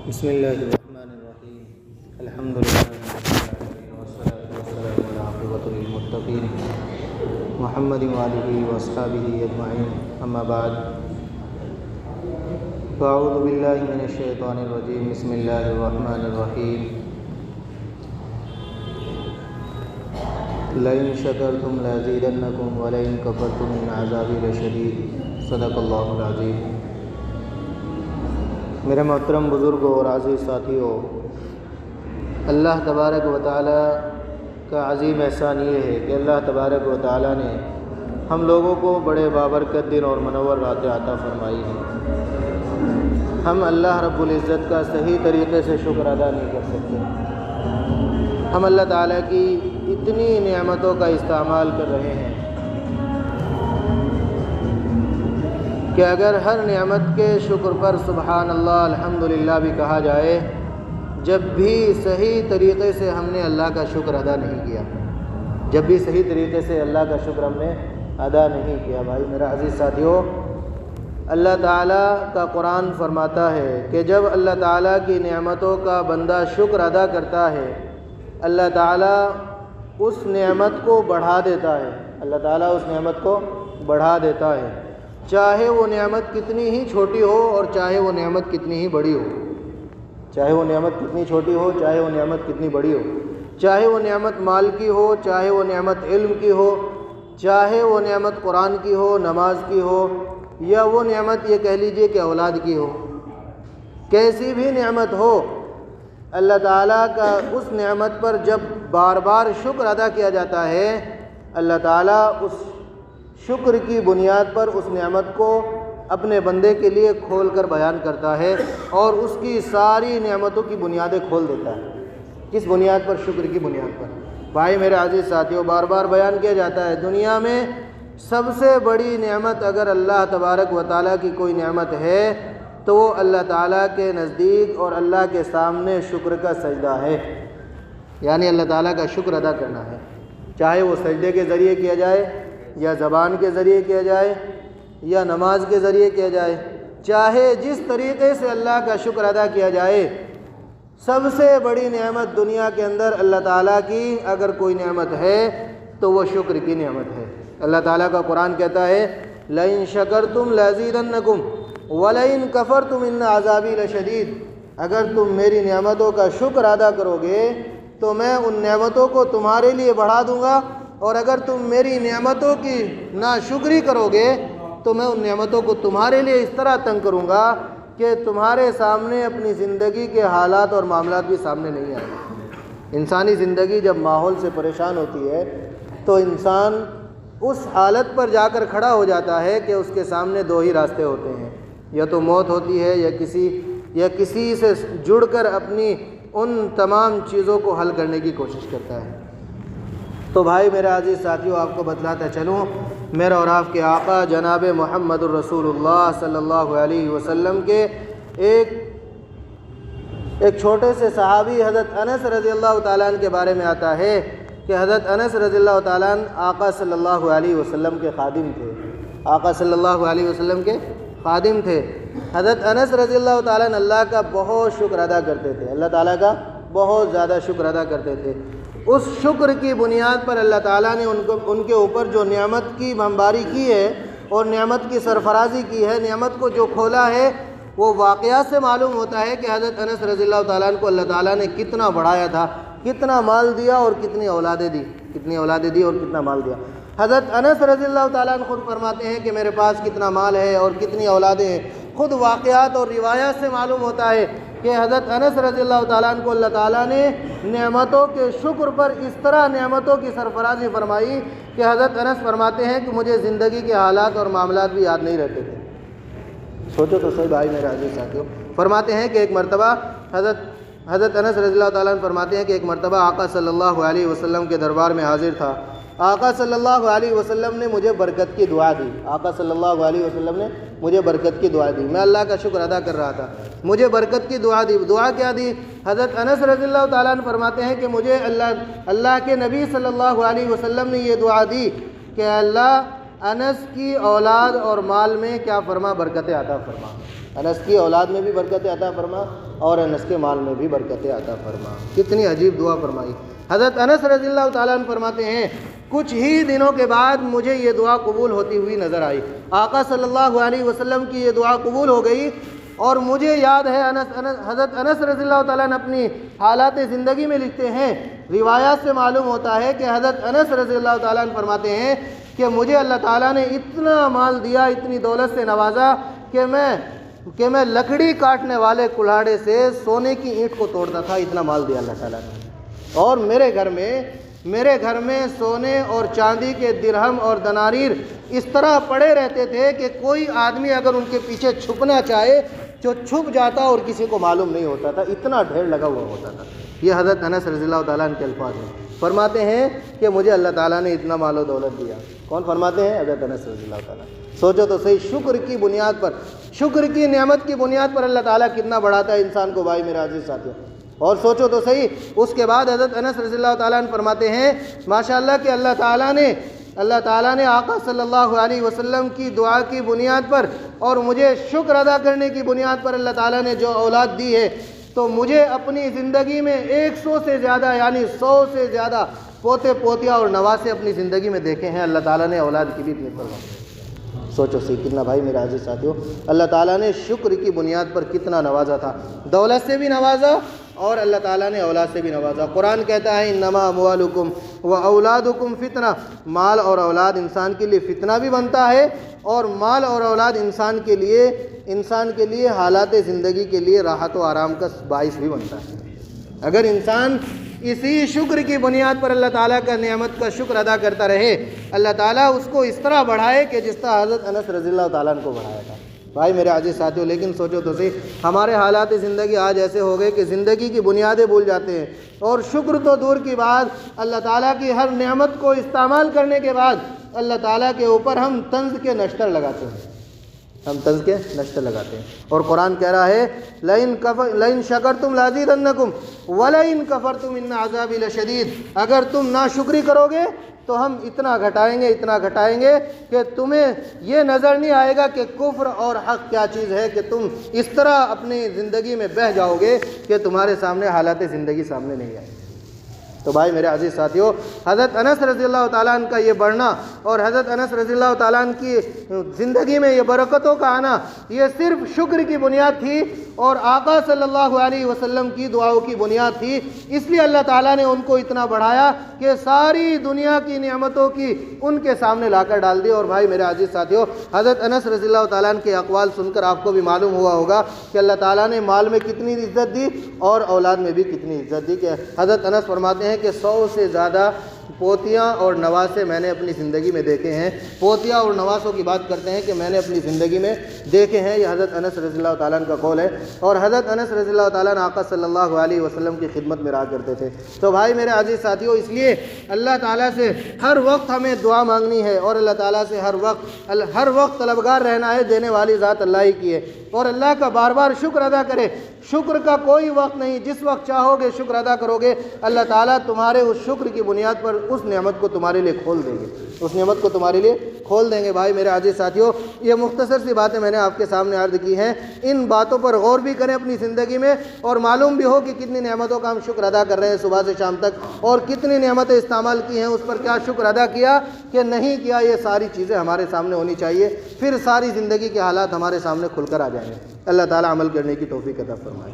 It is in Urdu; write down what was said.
بسم اللہ الرحمن الرحیم الحمد للہ والصلاة والسلام علی عاقبۃ للمتقین محمد وآلہ واصحابہ اجمعین اما بعد فاعوذ باللہ من الشیطان الرجیم بسم اللہ الرحمن الرحیم لئن شکرتم لازیدنکم ولئن کفرتم ان عذابی لشدید صدق اللہ العظیم۔ میرے محترم بزرگوں اور عزیز ساتھیوں، اللہ تبارک و تعالیٰ کا عظیم احسان یہ ہے کہ اللہ تبارک و تعالیٰ نے ہم لوگوں کو بڑے بابرکت دن اور منور راتیں عطا فرمائی ہیں۔ ہم اللہ رب العزت کا صحیح طریقے سے شکر ادا نہیں کر سکتے۔ ہم اللہ تعالیٰ کی اتنی نعمتوں کا استعمال کر رہے ہیں کہ اگر ہر نعمت کے شکر پر سبحان اللہ الحمدللہ بھی کہا جائے، جب بھی صحیح طریقے سے ہم نے اللہ کا شکر ادا نہیں کیا، جب بھی صحیح طریقے سے اللہ کا شکر ہم نے ادا نہیں کیا۔ بھائی میرا عزیز ساتھیوں، اللہ تعالیٰ کا قرآن فرماتا ہے کہ جب اللہ تعالیٰ کی نعمتوں کا بندہ شکر ادا کرتا ہے، اللہ تعالیٰ اس نعمت کو بڑھا دیتا ہے، اللہ تعالیٰ اس نعمت کو بڑھا دیتا ہے، چاہے وہ نعمت کتنی ہی چھوٹی ہو اور چاہے وہ نعمت کتنی ہی بڑی ہو، چاہے وہ نعمت کتنی چھوٹی ہو، چاہے وہ نعمت کتنی بڑی ہو، چاہے وہ نعمت مال کی ہو، چاہے وہ نعمت علم کی ہو، چاہے وہ نعمت قرآن کی ہو، نماز کی ہو، یا وہ نعمت یہ کہہ لیجئے کہ اولاد کی ہو، کیسی بھی نعمت ہو، اللہ تعالیٰ کا اس نعمت پر جب بار بار شکر ادا کیا جاتا ہے، اللہ تعالیٰ اس شکر کی بنیاد پر اس نعمت کو اپنے بندے کے لیے کھول کر بیان کرتا ہے اور اس کی ساری نعمتوں کی بنیادیں کھول دیتا ہے۔ کس بنیاد پر؟ شکر کی بنیاد پر۔ بھائی میرے عزیز ساتھیوں، بار بار بیان کیا جاتا ہے، دنیا میں سب سے بڑی نعمت اگر اللہ تبارک و تعالیٰ کی کوئی نعمت ہے تو وہ اللہ تعالیٰ کے نزدیک اور اللہ کے سامنے شکر کا سجدہ ہے، یعنی اللہ تعالیٰ کا شکر ادا کرنا ہے، چاہے وہ سجدے کے ذریعے کیا جائے یا زبان کے ذریعے کیا جائے یا نماز کے ذریعے کیا جائے، چاہے جس طریقے سے اللہ کا شکر ادا کیا جائے، سب سے بڑی نعمت دنیا کے اندر اللہ تعالیٰ کی اگر کوئی نعمت ہے تو وہ شکر کی نعمت ہے۔ اللہ تعالیٰ کا قرآن کہتا ہے لَإِن شَكَرْتُمْ لَأَزِيدَنَّكُمْ وَلَئِن كَفَرْتُمْ إِنَّ عَذَابِي لَشَدِيدٌ۔ اگر تم میری نعمتوں کا شکر ادا کرو گے تو میں ان نعمتوں کو تمہارے لیے بڑھا دوں گا، اور اگر تم میری نعمتوں کی ناشکری کرو گے تو میں ان نعمتوں کو تمہارے لیے اس طرح تنگ کروں گا کہ تمہارے سامنے اپنی زندگی کے حالات اور معاملات بھی سامنے نہیں آئیں گے۔ انسانی زندگی جب ماحول سے پریشان ہوتی ہے تو انسان اس حالت پر جا کر کھڑا ہو جاتا ہے کہ اس کے سامنے دو ہی راستے ہوتے ہیں، یا تو موت ہوتی ہے یا کسی سے جڑ کر اپنی ان تمام چیزوں کو حل کرنے کی کوشش کرتا ہے۔ تو بھائی میرے عزیز ساتھیوں، آپ کو بتلاتا چلوں، میرا اور آپ کے آقا جناب محمد الرسول اللہ صلی اللہ علیہ وسلم کے ایک چھوٹے سے صحابی حضرت انس رضی اللہ تعالیٰ عنہ کے بارے میں آتا ہے کہ حضرت انس رضی اللہ تعالیٰ عنہ آقا صلی اللہ علیہ وسلم کے خادم تھے، آقا صلی اللہ علیہ وسلم کے خادم تھے۔ حضرت انس رضی اللہ تعالیٰ عنہ اللہ کا بہت شکر ادا کرتے تھے، اللہ تعالیٰ کا بہت زیادہ شکر ادا کرتے تھے۔ اس شکر کی بنیاد پر اللہ تعالیٰ نے ان کے اوپر جو نعمت کی بمباری کی ہے اور نعمت کی سرفرازی کی ہے، نعمت کو جو کھولا ہے، وہ واقعات سے معلوم ہوتا ہے کہ حضرت انس رضی اللہ تعالیٰ عنہ کو اللہ تعالیٰ نے کتنا بڑھایا تھا، کتنا مال دیا اور کتنی اولادیں دی اور کتنا مال دیا۔ حضرت انس رضی اللہ تعالیٰ عنہ خود فرماتے ہیں کہ میرے پاس کتنا مال ہے اور کتنی اولادیں ہیں۔ خود واقعات اور روایات سے معلوم ہوتا ہے کہ حضرت انس رضی اللہ تعالیٰ عنہ کو اللہ تعالیٰ نے نعمتوں کے شکر پر اس طرح نعمتوں کی سرفرازی فرمائی کہ حضرت انس فرماتے ہیں کہ مجھے زندگی کے حالات اور معاملات بھی یاد نہیں رہتے تھے۔ سوچو تو صحیح بھائی میرے عزیز ساتھیوں، فرماتے ہیں کہ ایک مرتبہ حضرت انس رضی اللہ تعالیٰ عنہ فرماتے ہیں کہ ایک مرتبہ آقا صلی اللہ علیہ وسلم کے دربار میں حاضر تھا۔ آقا صلی اللہ علیہ وسلم نے مجھے برکت کی دعا دی، آقا صلی اللہ علیہ وسلم نے مجھے برکت کی دعا دی، میں اللہ کا شکر ادا کر رہا تھا، مجھے برکت کی دعا دی۔ دعا کیا دی؟ حضرت انس رضی اللہ تعالیٰ عنہ فرماتے ہیں کہ مجھے اللہ کے نبی صلی اللہ علیہ وسلم نے یہ دعا دی کہ اللہ انس کی اولاد اور مال میں کیا فرما؟ برکتیں عطا فرما۔ انس کی اولاد میں بھی برکت عطا فرما اور انس کے مال میں بھی برکت عطا فرما۔ کتنی عجیب دعا فرمائی۔ حضرت انس رضی اللہ تعالیٰ عنہ فرماتے ہیں کچھ ہی دنوں کے بعد مجھے یہ دعا قبول ہوتی ہوئی نظر آئی۔ آقا صلی اللہ علیہ وسلم کی یہ دعا قبول ہو گئی، اور مجھے یاد ہے حضرت انس رضی اللہ تعالیٰ عنہ اپنی حالات زندگی میں لکھتے ہیں، روایات سے معلوم ہوتا ہے کہ حضرت انس رضی اللہ تعالیٰ عنہ فرماتے ہیں کہ مجھے اللہ تعالیٰ نے اتنا مال دیا، اتنی دولت سے نوازا کہ میں لکڑی کاٹنے والے کلاڑے سے سونے کی اینٹ کو توڑتا تھا، اتنا مال دیا اللہ تعالیٰ نے۔ اور میرے گھر میں سونے اور چاندی کے درہم اور دنانیر اس طرح پڑے رہتے تھے کہ کوئی آدمی اگر ان کے پیچھے چھپنا چاہے جو چھپ جاتا اور کسی کو معلوم نہیں ہوتا تھا، اتنا ڈھیر لگا ہوا ہوتا تھا۔ یہ حضرت انس رضی اللہ تعالیٰ عنہ کے الفاظ ہیں۔ فرماتے ہیں کہ مجھے اللہ تعالیٰ نے اتنا مال و دولت دیا۔ کون فرماتے ہیں؟ حضرت انس رضی اللہ تعالیٰ۔ سوچو تو صحیح، شکر کی بنیاد پر، شکر کی نعمت کی بنیاد پر اللہ تعالیٰ کتنا بڑھاتا ہے انسان کو بھائی میرے عزیز ساتھیوں۔ اور سوچو تو صحیح، اس کے بعد حضرت انس رضی اللہ تعالیٰ عنہ فرماتے ہیں ماشاءاللہ کہ اللہ تعالیٰ نے آقا صلی اللہ علیہ وسلم کی دعا کی بنیاد پر اور مجھے شکر ادا کرنے کی بنیاد پر اللہ تعالیٰ نے جو اولاد دی ہے، تو مجھے اپنی زندگی میں 100 سے زیادہ یعنی 100 سے زیادہ پوتے پوتیاں اور نواسے اپنی زندگی میں دیکھے ہیں۔ اللہ تعالیٰ نے اولاد کی بھی اپنی پرواہ۔ سوچو سی کتنا بھائی میرے عزیز ساتھیوں، اللہ تعالیٰ نے شکر کی بنیاد پر کتنا نوازا تھا، دولت سے بھی نوازا اور اللہ تعالیٰ نے اولاد سے بھی نوازا۔ قرآن کہتا ہے انما اموالکم و اولادکم فتنہ، مال اور اولاد انسان کے لیے فتنہ بھی بنتا ہے، اور مال اور اولاد انسان کے لیے حالات زندگی کے لیے راحت و آرام کا باعث بھی بنتا ہے۔ اگر انسان اسی شکر کی بنیاد پر اللہ تعالیٰ کا نعمت کا شکر ادا کرتا رہے، اللہ تعالیٰ اس کو اس طرح بڑھائے کہ جس طرح حضرت انس رضی اللہ تعالیٰ عنہ کو بڑھایا تھا۔ بھائی میرے عزیز ساتھیوں، لیکن سوچو تو صحیح، ہمارے حالات زندگی آج ایسے ہو گئے کہ زندگی کی بنیادیں بھول جاتے ہیں، اور شکر تو دور کی بات، اللہ تعالیٰ کی ہر نعمت کو استعمال کرنے کے بعد اللہ تعالیٰ کے اوپر ہم طنز کے نشتر لگاتے ہیں، اور قرآن کہہ رہا ہے لئن شکرتم لازیدنکم ولئن کفرتم ان عذابی لشدید، اگر تم ناشکری کرو گے تو ہم اتنا گھٹائیں گے کہ تمہیں یہ نظر نہیں آئے گا کہ کفر اور حق کیا چیز ہے، کہ تم اس طرح اپنی زندگی میں بہہ جاؤ گے کہ تمہارے سامنے حالات زندگی سامنے نہیں آئے۔ تو بھائی میرے عزیز ساتھیوں، حضرت انس رضی اللہ تعالیٰ عنہ کا یہ بڑھنا اور حضرت انس رضی اللہ تعالیٰ عنہ کی زندگی میں یہ برکتوں کا آنا، یہ صرف شکر کی بنیاد تھی اور آقا صلی اللہ علیہ وسلم کی دعاؤں کی بنیاد تھی۔ اس لیے اللہ تعالیٰ نے ان کو اتنا بڑھایا کہ ساری دنیا کی نعمتوں کی ان کے سامنے لا کر ڈال دی۔ اور بھائی میرے عزیز ساتھیوں، حضرت انس رضی اللہ تعالیٰ عنہ کے اقوال سن کر آپ کو بھی معلوم ہوا ہوگا کہ اللہ تعالیٰ نے مال میں کتنی عزت دی اور اولاد میں بھی کتنی عزت دی، کہ حضرت انس فرماتے ہیں کہ 100 سے زیادہ پوتیاں اور نواسے میں نے اپنی زندگی میں دیکھے ہیں۔ پوتیاں اور نواسوں کی بات کرتے ہیں کہ میں نے اپنی زندگی میں دیکھے ہیں، یہ حضرت انس رضی اللہ تعالیٰ عنہ کا قول ہے۔ اور حضرت انس رضی اللہ تعالیٰ عنہ آقا صلی اللہ علیہ وسلم کی خدمت میں رہا کرتے تھے۔ تو بھائی میرے عزیز ساتھیوں، اس لیے اللہ تعالیٰ سے ہر وقت ہمیں دعا مانگنی ہے، اور اللہ تعالیٰ سے ہر وقت طلبگار رہنا ہے۔ دینے والی ذات اللہ ہی کی ہے، اور اللہ کا بار بار شکر ادا کرے۔ شکر کا کوئی وقت نہیں، جس وقت چاہو گے شکر ادا کرو گے، اللہ تعالیٰ تمہارے اس شکر کی بنیاد پر اس نعمت کو تمہارے لیے کھول دیں گے۔ بھائی میرے عزیز ساتھیوں، یہ مختصر سی باتیں میں نے آپ کے سامنے عرض کی ہیں۔ ان باتوں پر غور بھی کریں اپنی زندگی میں، اور معلوم بھی ہو کہ کتنی نعمتوں کا ہم شکر ادا کر رہے ہیں صبح سے شام تک، اور کتنی نعمتیں استعمال کی ہیں، اس پر کیا شکر ادا کیا کہ نہیں کیا۔ یہ ساری چیزیں ہمارے سامنے ہونی چاہیے، پھر ساری زندگی کے حالات ہمارے سامنے کھل کر آ جائیں گے۔ اللہ تعالیٰ عمل کرنے کی توفیق عطا فرمائے۔